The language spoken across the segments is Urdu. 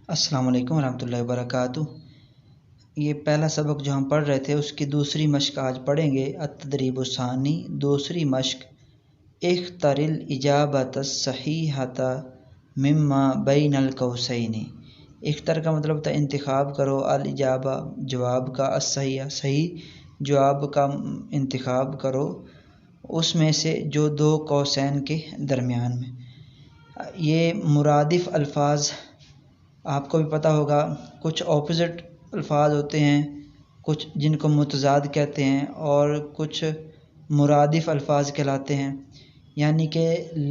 السلام علیکم ورحمۃ اللہ وبرکاتہ۔ یہ پہلا سبق جو ہم پڑھ رہے تھے اس کی دوسری مشق آج پڑھیں گے۔ التدریب الثانی، دوسری مشق۔ اختر الاجابۃ الصحیحۃ مما بین القوسین۔ اختر کا مطلب ہوتا ہے انتخاب کرو، الاجابہ جواب کا، الصحیح صحیح جواب کا انتخاب کرو اس میں سے جو دو قوسین کے درمیان میں۔ یہ مرادف الفاظ آپ کو بھی پتہ ہوگا، کچھ اپوزٹ الفاظ ہوتے ہیں، کچھ جن کو متضاد کہتے ہیں اور کچھ مرادف الفاظ کہلاتے ہیں، یعنی کہ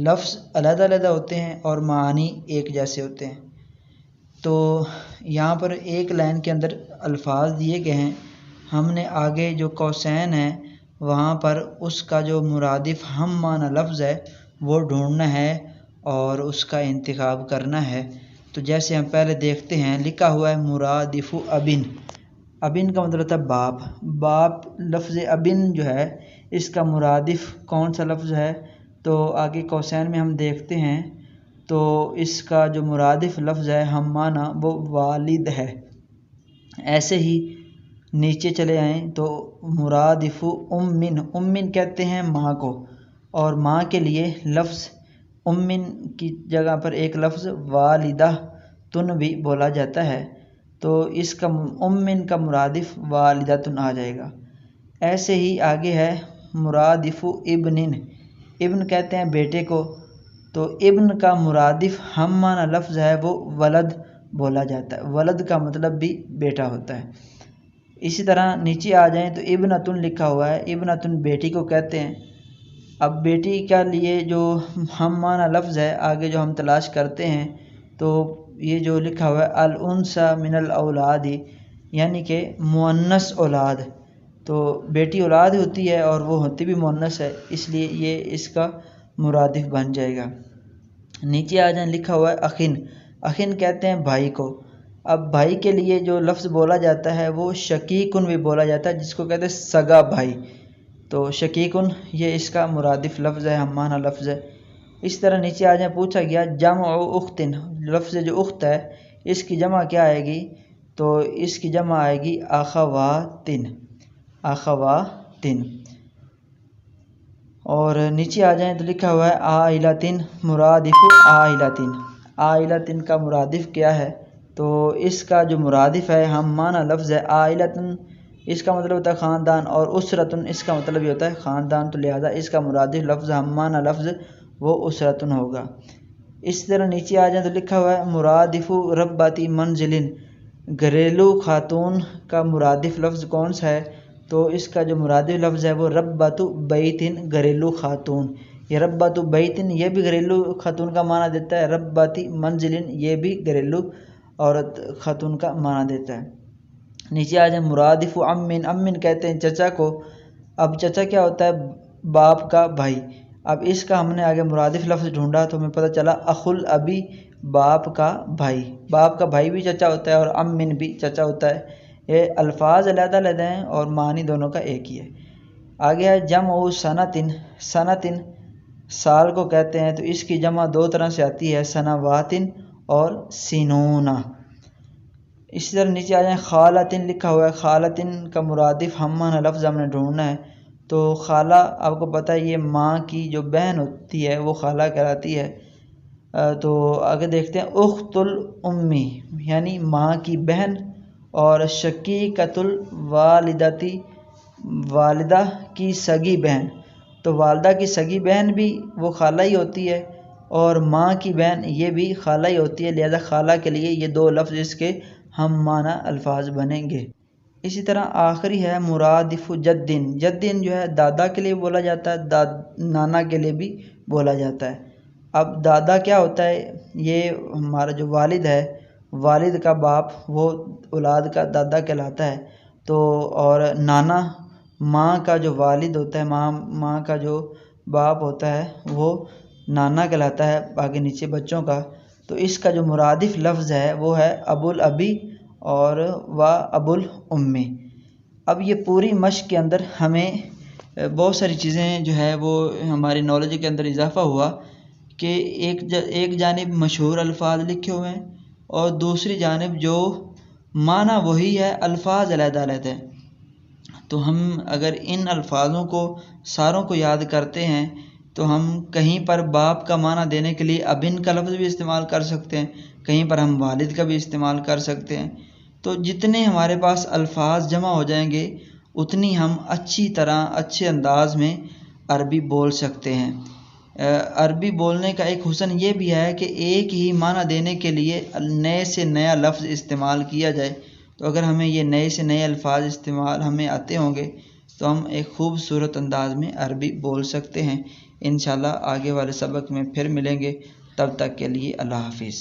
لفظ علیحدہ علیحدہ ہوتے ہیں اور معانی ایک جیسے ہوتے ہیں۔ تو یہاں پر ایک لائن کے اندر الفاظ دیے گئے ہیں، ہم نے آگے جو قوسین ہیں وہاں پر اس کا جو مرادف ہم معنی لفظ ہے وہ ڈھونڈنا ہے اور اس کا انتخاب کرنا ہے۔ تو جیسے ہم پہلے دیکھتے ہیں، لکھا ہوا ہے مرادف ابن۔ ابن کا مطلب ہوتا ہے باپ۔ باپ لفظ ابن جو ہے اس کا مرادف کون سا لفظ ہے؟ تو آگے قوسین میں ہم دیکھتے ہیں تو اس کا جو مرادف لفظ ہے ہم معنی وہ والد ہے۔ ایسے ہی نیچے چلے آئیں تو مرادف امن، امن کہتے ہیں ماں کو، اور ماں کے لیے لفظ امن کی جگہ پر ایک لفظ والدہ تن بھی بولا جاتا ہے، تو اس کا امن کا مرادف والدتن آ جائے گا۔ ایسے ہی آگے ہے مرادف ابن، ابن کہتے ہیں بیٹے کو، تو ابن کا مرادف ہم معنی لفظ ہے وہ ولد بولا جاتا ہے، ولد کا مطلب بھی بیٹا ہوتا ہے۔ اسی طرح نیچے آ جائیں تو ابنتن لکھا ہوا ہے، ابنتن بیٹی کو کہتے ہیں۔ اب بیٹی کے لیے جو ہم معنی لفظ ہے آگے جو ہم تلاش کرتے ہیں تو یہ جو لکھا ہوا ہے الانثی من الاولاد، یعنی کہ مؤنث اولاد، تو بیٹی اولاد ہوتی ہے اور وہ ہوتی بھی مؤنث ہے، اس لیے یہ اس کا مرادف بن جائے گا۔ نیچے آ جائیں، لکھا ہوا ہے اخن، اخن کہتے ہیں بھائی کو۔ اب بھائی کے لیے جو لفظ بولا جاتا ہے وہ شقیقن بھی بولا جاتا ہے، جس کو کہتے ہیں سگا بھائی، تو شقیقن یہ اس کا مرادف لفظ ہے، ہم معنی لفظ ہے۔ اس طرح نیچے آ جائیں، پوچھا گیا جمع اختن، لفظ جو اخت ہے اس کی جمع کیا آئے گی؟ تو اس کی جمع آئے گی اخواتن، اخواتن۔ اور نیچے آ جائیں تو لکھا ہوا ہے عائلتن، مرادف عائلتن، عائلتن کا مرادف کیا ہے؟ تو اس کا جو مرادف ہے ہم معنی لفظ ہے عائلتن، اس کا مطلب ہوتا ہے خاندان، اور اسرتن اس کا مطلب یہ ہوتا ہے خاندان، تو لہذا اس کا مرادف لفظ ہم معنی لفظ وہ اسرتن ہوگا۔ اس طرح نیچے آ جائیں تو لکھا ہوا ہے مرادف رباتی منزلن، گھریلو خاتون کا مرادف لفظ کون سا ہے؟ تو اس کا جو مرادف لفظ ہے وہ ربۃ بیتن، گھریلو خاتون۔ یہ ربۃ بیتن یہ بھی گھریلو خاتون کا معنی دیتا ہے، رباتی منزلن یہ بھی گھریلو عورت خاتون کا معنی دیتا ہے۔ نیچے آ جائیں مرادف امن، امن کہتے ہیں چچا کو۔ اب چچا کیا ہوتا ہے؟ باپ کا بھائی۔ اب اس کا ہم نے آگے مرادف لفظ ڈھونڈا تو ہمیں پتہ چلا اخل ابی، باپ کا بھائی، باپ کا بھائی بھی چچا ہوتا ہے اور امن بھی چچا ہوتا ہے۔ یہ الفاظ علیحدہ علیحدہ ہیں اور معنی دونوں کا ایک ہی ہے۔ آگے ہے جمع سنتن، سنتن سال کو کہتے ہیں، تو اس کی جمع دو طرح سے آتی ہے، سنواتن اور سنون۔ اسی طرح نیچے آ جائیں خالتن، لکھا ہوا ہے خالتن کا مرادف ہم معنی لفظ ہم نے ڈھونڈنا ہے، تو خالہ آپ کو پتہ ہے یہ ماں کی جو بہن ہوتی ہے وہ خالہ کہلاتی ہے۔ تو آگے دیکھتے ہیں اخت الامی، یعنی ماں کی بہن، اور شقیقۃ الوالدتی، والدہ کی سگی بہن، تو والدہ کی سگی بہن بھی وہ خالہ ہی ہوتی ہے اور ماں کی بہن یہ بھی خالہ ہی ہوتی ہے، لہذا خالہ کے لیے یہ دو لفظ اس کے ہم معنی الفاظ بنیں گے۔ اسی طرح آخری ہے مرادف جدن، جدن جو ہے دادا کے لیے بولا جاتا ہے، نانا کے لیے بھی بولا جاتا ہے۔ اب دادا کیا ہوتا ہے؟ یہ ہمارا جو والد ہے، والد کا باپ وہ اولاد کا دادا کہلاتا ہے، تو اور نانا ماں کا جو والد ہوتا ہے، ماں کا جو باپ ہوتا ہے وہ نانا کہلاتا ہے آگے نیچے بچوں کا۔ تو اس کا جو مرادف لفظ ہے وہ ہے ابو الابی اور و ابو الامی۔ اب یہ پوری مشق کے اندر ہمیں بہت ساری چیزیں جو ہے وہ ہماری نالج کے اندر اضافہ ہوا کہ ایک جانب مشہور الفاظ لکھے ہوئے ہیں اور دوسری جانب جو معنی وہی ہے، الفاظ علیحدہ علیحدہ ہیں۔ تو ہم اگر ان الفاظوں کو ساروں کو یاد کرتے ہیں تو ہم کہیں پر باپ کا معنی دینے کے لیے ابن کا لفظ بھی استعمال کر سکتے ہیں، کہیں پر ہم والد کا بھی استعمال کر سکتے ہیں۔ تو جتنے ہمارے پاس الفاظ جمع ہو جائیں گے اتنی ہم اچھی طرح اچھے انداز میں عربی بول سکتے ہیں۔ عربی بولنے کا ایک حسن یہ بھی ہے کہ ایک ہی معنی دینے کے لیے نئے سے نیا لفظ استعمال کیا جائے، تو اگر ہمیں یہ نئے سے نئے الفاظ استعمال ہمیں آتے ہوں گے تو ہم ایک خوبصورت انداز میں عربی بول سکتے ہیں۔ انشاءاللہ آگے والے سبق میں پھر ملیں گے، تب تک کے لیے اللہ حافظ۔